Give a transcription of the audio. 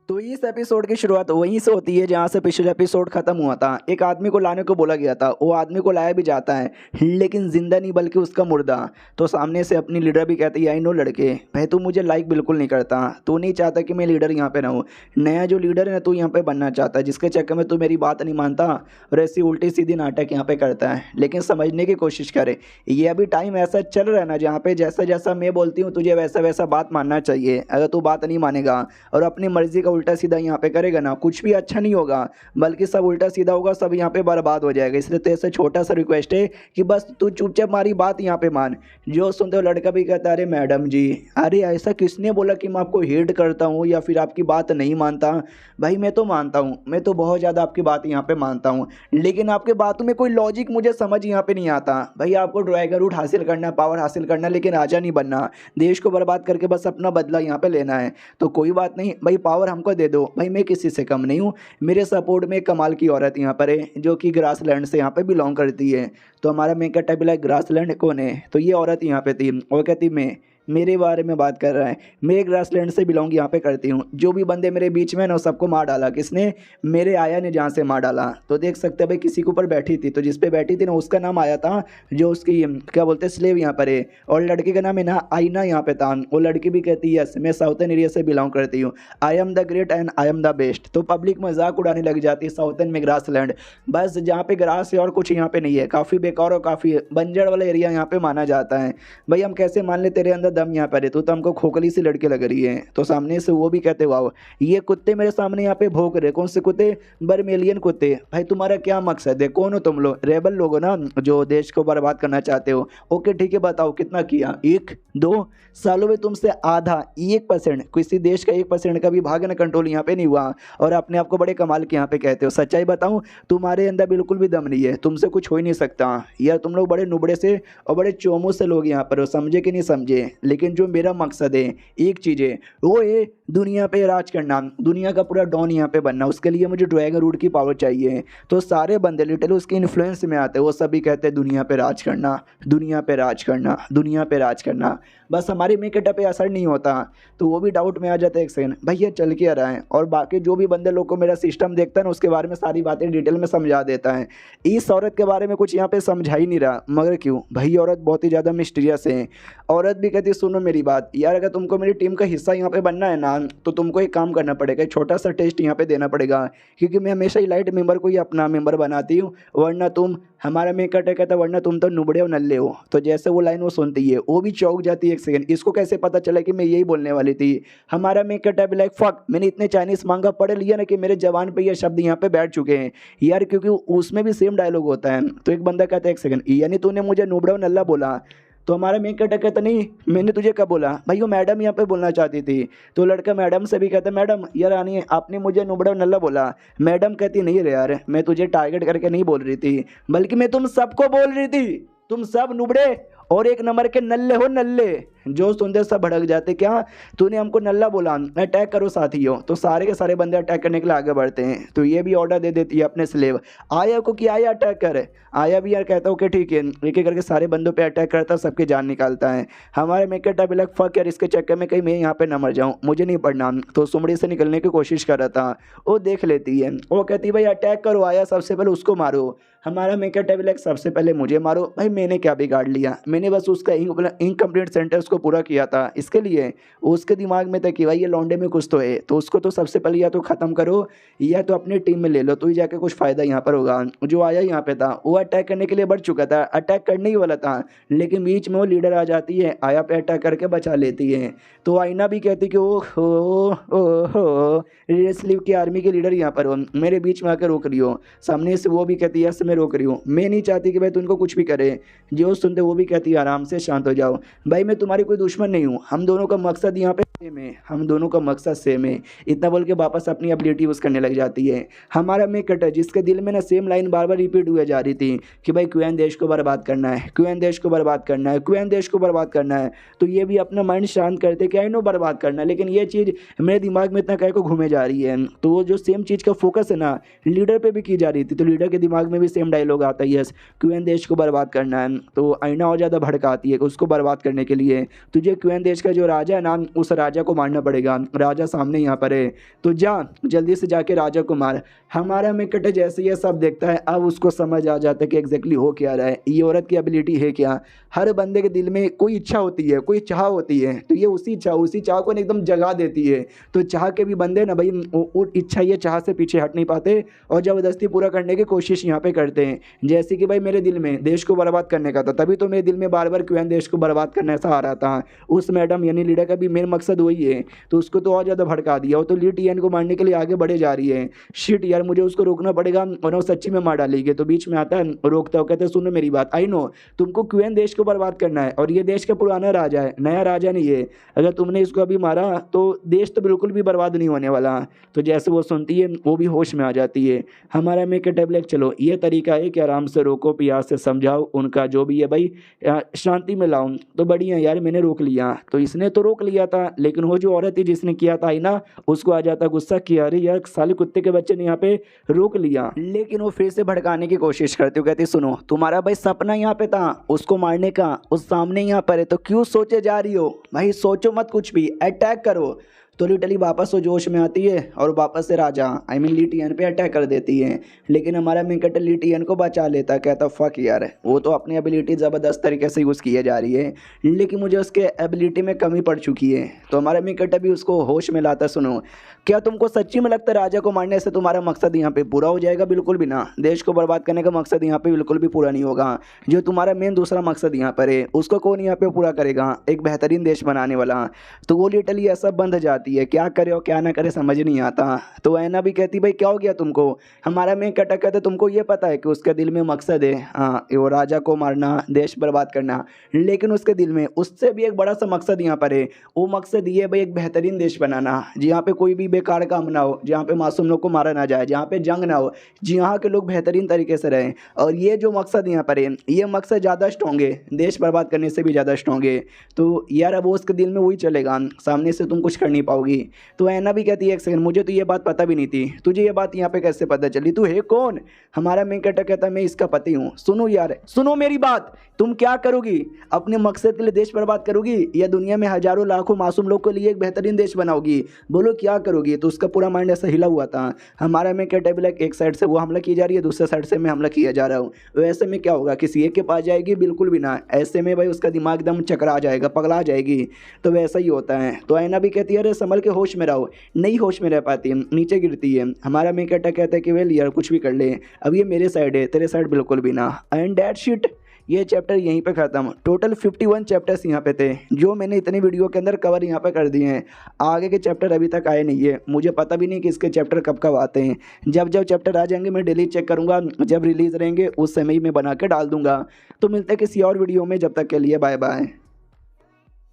तो इस एपिसोड की शुरुआत वहीं से होती है जहाँ से पिछले एपिसोड खत्म हुआ था। एक आदमी को लाने को बोला गया था, वो आदमी को लाया भी जाता है, लेकिन जिंदा नहीं बल्कि उसका मुर्दा। तो सामने से अपनी लीडर भी कहती है, आई नो लड़के, भाई तू मुझे लाइक बिल्कुल नहीं करता, तू नहीं चाहता कि मैं लीडर यहाँ पे रहूँ। नया जो लीडर है ना तू यहाँ पे बनना चाहता है, जिसके चक्कर में तू मेरी बात नहीं मानता और ऐसी उल्टी सीधी नाटक यहाँ पे करता है। लेकिन समझने की कोशिश करे, ये अभी टाइम ऐसा चल रहा है ना जहाँ पे जैसा जैसा मैं बोलती हूँ तुझे वैसा वैसा बात मानना चाहिए। अगर तू बात नहीं मानेगा और अपनी मर्जी का उल्टा सीधा यहाँ पे करेगा ना, कुछ भी अच्छा नहीं होगा, बल्कि सब उल्टा सीधा होगा, सब यहाँ पे बर्बाद हो जाएगा। इसलिए तेरे से छोटा सा रिक्वेस्ट है कि बस तू चुपचाप हमारी बात यहाँ पे मान। जो सुनते हो लड़का भी कहता है, अरे मैडम जी, अरे ऐसा किसने बोला कि मैं आपको हेट करता हूँ या फिर आपकी बात नहीं मानता। भाई मैं तो मानता हूँ, मैं तो बहुत ज़्यादा आपकी बात यहाँ पे मानता हूँ, लेकिन आपके बातों में कोई लॉजिक मुझे समझ यहाँ पे नहीं आता। भाई आपको ड्रैगन रूट हासिल करना, पावर हासिल करना, लेकिन राजा नहीं बनना, देश को बर्बाद करके बस अपना बदला यहाँ पे लेना है। तो कोई बात नहीं भाई, पावर हमको दे दो भाई, मैं किसी से कम नहीं हूँ। मेरे सपोर्ट में एक कमाल की औरत यहाँ पर है जो कि ग्रासलैंड से यहाँ पे बिलोंग करती है। तो हमारा मेन कैटेगरी है ग्रासलैंड कौन है, तो ये औरत यहाँ पे थी। वो कहती मैं मेरे बारे में बात कर रहा है, मैं ग्रासलैंड से बिलोंग यहाँ पे करती हूँ। जो भी बंदे मेरे बीच में ना सबको मार डाला, किसने? मेरे आया ने जहाँ से मार डाला। तो देख सकते हैं भाई किसी के ऊपर बैठी थी, तो जिस पे बैठी थी ना उसका नाम आया था, जो उसकी क्या बोलते हैं स्लेव यहाँ पर है। और लड़के का नाम है ना आईना यहाँ पे था। वो लड़की भी कहती है यस मैं साउथर्न एरिया से बिलोंग करती हूँ, I am the great and I am the best. तो पब्लिक मजाक उड़ाने लग जाती है साउथर्न में ग्रासलैंड, बस जहाँ पे ग्रास है और कुछ यहाँ पे नहीं है, काफ़ी बेकार और काफ़ी बंजर वाला एरिया यहाँ पे माना जाता है। भाई हम कैसे मान ले तेरे अंदर दम यहाँ पर है, तू तो हमको खोखली सी लड़के लग रही है। तो सामने से वो भी कहते वाह, ये कुत्ते मेरे सामने यहाँ पे भौंक रहे, कौन से कुत्ते? बर्मेलियन कुत्ते। भाई तुम्हारा क्या मकसद है, कौन हो तुम लोग? रेबल लोग हो ना जो देश को बर्बाद करना चाहते हो। ओके ठीक है, बताओ कितना किया? 1-2 सालों में तुमसे आधा 1% किसी देश का 1% का भी भाग न कंट्रोल यहाँ पे नहीं हुआ, और अपने आप को बड़े कमाल के यहाँ पे कहते हो। सच्चाई बताऊं, तुम्हारे अंदर बिल्कुल भी दम नहीं है, तुमसे कुछ हो ही नहीं सकता यार। तुम लोग बड़े नुबड़े से और बड़े चोमू से लोग यहाँ पर हो, समझे कि नहीं समझे? लेकिन जो मेरा मकसद है एक चीज़ है, वो है दुनिया पे राज करना, दुनिया का पूरा डॉन यहाँ पे बनना। उसके लिए मुझे ड्रैगन रूट की पावर चाहिए। तो सारे बंदे लिटरली उसके इन्फ्लुएंस में आते हैं, वो सभी कहते हैं दुनिया पे राज करना, दुनिया पे राज करना, दुनिया पे राज करना। बस हमारे मेकेटा पे असर नहीं होता, तो वो भी डाउट में आ जाता है एक सेकंड, भाई ये चल क्या रहा है। और बाकी जो भी बंदे लोग को मेरा सिस्टम देखता है ना, उसके बारे में सारी बातें डिटेल में समझा देता है। इस औरत के बारे में कुछ यहाँ पे समझा ही नहीं रहा, मगर क्यों भाई? औरत बहुत ही ज़्यादा मिस्टीरियस है। औरत भी कहती सुनो मेरी बात यार, अगर तुमको मेरी टीम का हिस्सा यहाँ पे बनना है ना, तो तुमको एक काम करना पड़ेगा, एक छोटा सा टेस्ट यहाँ पे देना पड़ेगा, क्योंकि मैं हमेशा ही लाइट मेंबर को ही अपना मेंबर बनाती हूँ, वरना तुम हमारा मेकट है कहता, वरना तुम तो नुबड़े हो नल्ले हो। तो जैसे वो लाइन वो सुनती है वो भी चौंक जाती है एक सेकंड, इसको कैसे पता चला कि मैं यही बोलने वाली थी। हमारा मेकट है लाइक फक, मैंने इतने चाइनीज मांगा पढ़ लिया ना कि मेरे जवान पे ये शब्द यहाँ पे बैठ चुके हैं यार, क्योंकि उसमें भी सेम डायलॉग होता है। तो एक बंदा कहता है एक सेकंड, यानी तूने मुझे नुबड़ा और नल्ला बोला? तो हमारा मेन कटा कहता नहीं, मैंने तुझे कब बोला? भाई वो मैडम यहाँ पे बोलना चाहती थी। तो लड़का मैडम से भी कहता मैडम यार आनी आपने मुझे नुबड़ा और नल्ला बोला। मैडम कहती नहीं रे यार, मैं तुझे टारगेट करके नहीं बोल रही थी, बल्कि मैं तुम सबको बोल रही थी, तुम सब नुबड़े और एक नंबर के नल्ले हो नल्ले। जो सुनते सब भड़क जाते, क्या तूने हमको नल्ला बोला, अटैक करो साथियों। तो सारे के सारे बंदे अटैक करने के लिए आगे बढ़ते हैं। तो ये भी ऑर्डर दे देती है अपने स्लेव आया को कि आया अटैक करे। आया भी यार कहता ओके ठीक है, एक एक करके सारे बंदों पे अटैक करता, सबकी जान निकालता है। हमारे मेकर टाइप लग फक यार, इसके चक्कर में कहीं मैं यहाँ पे न मर जाऊँ, मुझे नहीं पढ़ना। तो सुमड़ी से निकलने की कोशिश कर रहा था, वो देख लेती है, वो कहती भाई अटैक करो, आया सबसे पहले उसको मारो। हमारा मेकर टाइप लग सबसे पहले मुझे मारो। भाई मैंने क्या बिगाड़ लिया, मैंने बस उसका इनकम्प्लीट सेंटेंस को पूरा किया था, इसके लिए उसके दिमाग में था कि भाई ये लौंडे में कुछ तो है, तो उसको तो सबसे पहले या तो ख़त्म करो या तो अपनी टीम में ले लो, तो ही जाके कुछ फ़ायदा यहाँ पर होगा। जो आया यहाँ पे था वो अटैक करने के लिए बढ़ चुका था, अटैक करने ही वाला था, लेकिन बीच में वो लीडर आ जाती है, आया पे अटैक करके बचा लेती है। तो आईना भी कहती कि ओ रेड स्लीव की आर्मी के लीडर यहाँ पर हो, मेरे बीच में आकर रोक रही हो। सामने से वो भी कहती है यस मैं रोक रही हूँ, मैं नहीं चाहती कि भाई तुम उनको कुछ भी करे। जो सुनते वो भी कहती है आराम से शांत हो जाओ, भाई मैं तुम्हारी कोई दुश्मन नहीं हूँ, हम दोनों का मकसद यहाँ पे सेम है, हम दोनों का मकसद सेम है। इतना बोल के वापस अपनी एबिलिटी यूज़ करने लग जाती है। हमारा में कटर जिसके दिल में ना सेम लाइन बार बार रिपीट हुए जा रही थी कि भाई क्यूएन देश को बर्बाद करना है, क्यूएन देश को बर्बाद करना है, क्यूएन देश को बर्बाद करना है। तो ये भी अपना माइंड शांत करते कि आई नो बर्बाद करना है, लेकिन ये चीज़ मेरे दिमाग में इतना कह को घूमे जा रही है। तो वो जो सेम चीज़ का फोकस है ना लीडर पे भी की जा रही थी, तो लीडर के दिमाग में भी सेम डायलॉग आता है यस क्यूएन देश को बर्बाद करना है। तो आईना हो जाता ज़्यादा भड़काती है उसको बर्बाद करने के लिए। तुझे क्वेन देश का जो राजा है ना, उस राजा को मारना पड़ेगा। राजा सामने यहाँ पर है, तो जा जल्दी से जाके राजा को मार। हमारा मिकट जैसे ये सब देखता है, अब उसको समझ आ जाता है कि एग्जैक्टली हो क्या रहा है, ये औरत की एबिलिटी है क्या। हर बंदे के दिल में कोई इच्छा होती है, कोई चाह होती है, तो ये उसी चाह को एकदम जगा देती है। तो चाह के भी बंदे ना भाई वो इच्छा ये चाह से पीछे हट नहीं पाते और ज़बरदस्ती पूरा करने की कोशिश यहाँ पे करते हैं। जैसे कि भाई मेरे दिल में देश को बर्बाद करने का था, तभी तो मेरे दिल में बार बार क्वेन देश को बर्बाद करने ऐसा आ रहा था। उस मैडम यानी लीडर का भी मेन मकसद वही है, तो उसको तो और ज़्यादा भड़का दिया। वो तो ली टियन को मारने के लिए आगे बढ़े जा रही है। शिट यार, मुझे उसको रोकना पड़ेगा और वो सच्ची में मार डालेगी। तो बीच में आता है, रोकता हो, कहते सुनो मेरी बात, आई नो तुमको क्वेन देश को बर्बाद करना है और ये देश का पुराना राजा है, नया राजा नहीं है। अगर तुमने इसको अभी मारा तो देश तो बिल्कुल भी बर्बाद नहीं होने वाला। तो जैसे वो सुनती है वो भी होश में आ जाती है। हमारा मेक टेबलेट, चलो ये तरीका है कि आराम से रोको, प्यार से समझाओ, उनका जो भी है भाई शांति में लाऊं। तो बढ़िया यार, मैंने रोक लिया। तो इसने तो रोक लिया था, लेकिन वो जो औरत थी जिसने किया था ना, उसको आ जाता गुस्सा कि अरे यार साले कुत्ते के बच्चे ने यहाँ पे रोक लिया। लेकिन वो फिर से भड़काने की कोशिश करती हो, कहती सुनो तुम्हारा भाई सपना यहाँ पे था उसको मारने का, उस सामने यहाँ पर है, तो क्यों सोचे जा रही हो भाई, सोचो मत कुछ भी, अटैक करो। तो लिटरली वापस वो जोश में आती है और वापस से राजा ली टियन पे अटैक कर देती है। लेकिन हमारा मिंकट ली टियन को बचा लेता, कहता फक यार, वो तो अपनी एबिलिटी ज़बरदस्त तरीके से यूज़ किए जा रही है, लेकिन मुझे उसके एबिलिटी में कमी पड़ चुकी है। तो हमारा मिंकट भी उसको होश में लाता, सुनो क्या तुमको सच्ची में लगता है राजा को मारने से तुम्हारा मकसद यहाँ पे पूरा हो जाएगा? बिल्कुल भी ना, देश को बर्बाद करने का मकसद यहाँ पे बिल्कुल भी पूरा नहीं होगा। जो तुम्हारा मेन दूसरा मकसद यहाँ पर है उसको कौन यहाँ पे पूरा करेगा, एक बेहतरीन देश बनाने वाला। तो वो लिटरली ऐसा बंद जाती है, क्या करे और क्या ना करे समझ नहीं आता। तो ऐना भी कहती भाई क्या हो गया तुमको, हमारा मेन कटक कहते तुमको ये पता है कि उसके दिल में मकसद है हाँ वो राजा को मारना, देश बर्बाद करना, लेकिन उसके दिल में उससे भी एक बड़ा सा मकसद यहाँ पर है। वो मकसद ये भाई एक बेहतरीन देश बनाना, जहाँ पे कोई भी बेकार काम ना हो, जहाँ पे मासूम लोग को मारा ना जाए, जहाँ पे जंग ना हो, जहाँ के लोग बेहतरीन तरीके से रहें। और ये जो मकसद यहाँ पर है, ये मकसद ज़्यादा स्ट्रॉन्ग है, देश बर्बाद करने से भी ज़्यादा स्ट्रॉन्ग है। तो यार अब वो उसके दिल में वही चलेगा, सामने से तुम कुछ कर नहीं पाओगी। तो ऐना भी कहती है एक सेकंड, मुझे तो ये बात पता भी नहीं थी, तुझे ये बात यहाँ पे कैसे पता चली, तू है कौन? हमारा मेन कैरेक्टर कहता है मैं इसका पति हूँ। सुनो यार, सुनो मेरी बात, तुम क्या करोगी, अपने मकसद के लिए देश बर्बाद करोगी या दुनिया में हजारों लाखों मासूम लोग के लिए एक बेहतरीन देश बनाओगी? बोलो क्या करोगी? तो उसका पूरा माइंड ऐसा हिला हुआ था। हमारा मैं कैरेक्टर लाइक एक साइड से वो हमला की जा रही है, दूसरे साइड से मैं हमला किया जा रहा हूँ। वैसे में क्या होगा, किसी एक के पास जाएगी? बिल्कुल भी ना, ऐसे में भाई उसका दिमाग एकदम चकरा जाएगा, पगला जाएगी। तो वैसा ही होता है। तो ऐना भी कहती है अरे संभल के होश में रहो, नहीं होश में रह पाती, नीचे गिरती है। हमारा मेन कैरेक्टर कहता है कि वेल यार कुछ भी कर ले, अब ये मेरे साइड है, तेरे साइड बिल्कुल भी ना। एंड दैट शिट, ये चैप्टर यहीं पे ख़त्म। टोटल 51 चैप्टर्स यहाँ पे थे जो मैंने इतनी वीडियो के अंदर कवर यहाँ पे कर दिए हैं। आगे के चैप्टर अभी तक आए नहीं है, मुझे पता भी नहीं कि इसके चैप्टर कब कब आते हैं। जब जब चैप्टर आ जाएंगे मैं डेली चेक करूँगा, जब रिलीज़ रहेंगे उस समय ही मैं बना के डाल दूँगा। तो मिलते हैं किसी और वीडियो में, जब तक के लिए बाय बाय।